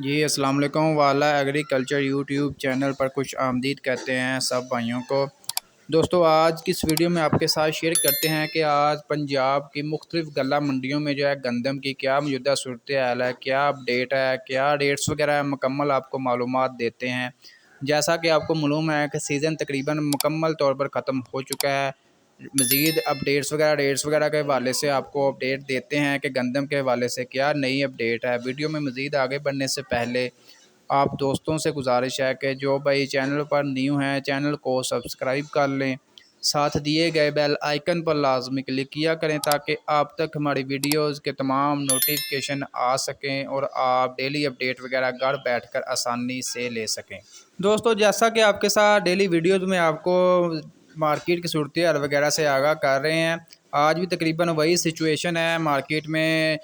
جی السلام علیکم والا ایگریکلچر یوٹیوب چینل پر خوش آمدید کہتے ہیں سب بھائیوں کو۔ دوستو آج کی اس ویڈیو میں آپ کے ساتھ شیئر کرتے ہیں کہ آج پنجاب کی مختلف غلہ منڈیوں میں جو ہے گندم کی کیا موجودہ صورتحال ہے، کیا اپڈیٹ ہے، کیا ریٹس وغیرہ ہے، مکمل آپ کو معلومات دیتے ہیں۔ جیسا کہ آپ کو معلوم ہے کہ سیزن تقریباً مکمل طور پر ختم ہو چکا ہے۔ مزید اپڈیٹس وغیرہ ریٹس وغیرہ کے حوالے سے آپ کو اپڈیٹ دیتے ہیں کہ گندم کے حوالے سے کیا نئی اپڈیٹ ہے۔ ویڈیو میں مزید آگے بڑھنے سے پہلے آپ دوستوں سے گزارش ہے کہ جو بھائی چینل پر نیو ہیں چینل کو سبسکرائب کر لیں، ساتھ دیے گئے بیل آئیکن پر لازمی کلک کیا کریں تاکہ آپ تک ہماری ویڈیوز کے تمام نوٹیفیکیشن آ سکیں اور آپ ڈیلی اپڈیٹ وغیرہ گھر بیٹھ کر آسانی سے لے سکیں۔ دوستو جیسا کہ آپ کے ساتھ ڈیلی ویڈیوز میں آپ کو مارکیٹ کی صورتحال وغیرہ سے آگاہ کر رہے ہیں، آج بھی تقریباً وہی سچویشن ہے۔ مارکیٹ میں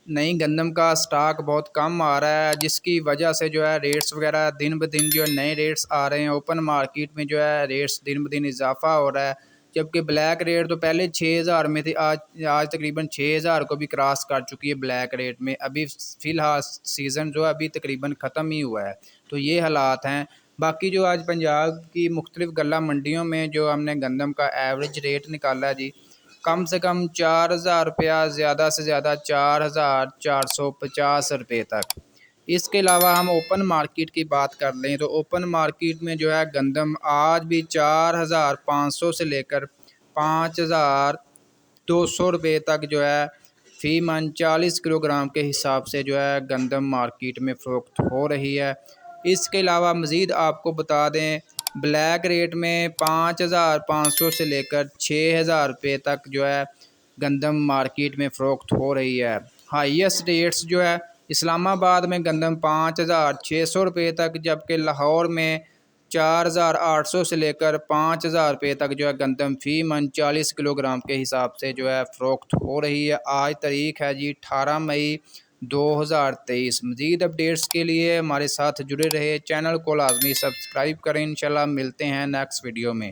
نئی گندم کا سٹاک بہت کم آ رہا ہے، جس کی وجہ سے جو ہے ریٹس وغیرہ دن بدن جو ہے نئے ریٹس آ رہے ہیں۔ اوپن مارکیٹ میں جو ہے ریٹس دن بدن اضافہ ہو رہا ہے، جبکہ بلیک ریٹ تو پہلے 6000 میں تھی، آج تقریباً 6000 کو بھی کراس کر چکی ہے بلیک ریٹ میں۔ ابھی فی الحال سیزن جو ہے ابھی تقریباً ختم ہی ہوا ہے، تو یہ حالات ہیں۔ باقی جو آج پنجاب کی مختلف غلہ منڈیوں میں جو ہم نے گندم کا ایوریج ریٹ نکالا ہے جی، کم سے کم 4000 روپیہ، زیادہ سے زیادہ 4450 روپے تک۔ اس کے علاوہ ہم اوپن مارکیٹ کی بات کر لیں تو اوپن مارکیٹ میں جو ہے گندم آج بھی 4500 سے لے کر 5200 روپے تک جو ہے فی من 40 کلو گرام کے حساب سے جو ہے گندم مارکیٹ میں فروخت ہو رہی ہے۔ اس کے علاوہ مزید آپ کو بتا دیں بلیک ریٹ میں 5500 سے لے کر 6000 روپے تک جو ہے گندم مارکیٹ میں فروخت ہو رہی ہے۔ ہائیسٹ ریٹس جو ہے اسلام آباد میں گندم 5600 روپے تک، جبکہ لاہور میں 4800 سے لے کر 5000 روپے تک جو ہے گندم فی من 40 کلو گرام کے حساب سے جو ہے فروخت ہو رہی ہے۔ آج تاریخ ہے جی 18 مئی 2023۔ مزید اپڈیٹس کے لیے ہمارے ساتھ جڑے رہے، چینل کو لازمی سبسکرائب کریں۔ انشاءاللہ ملتے ہیں نیکسٹ ویڈیو میں۔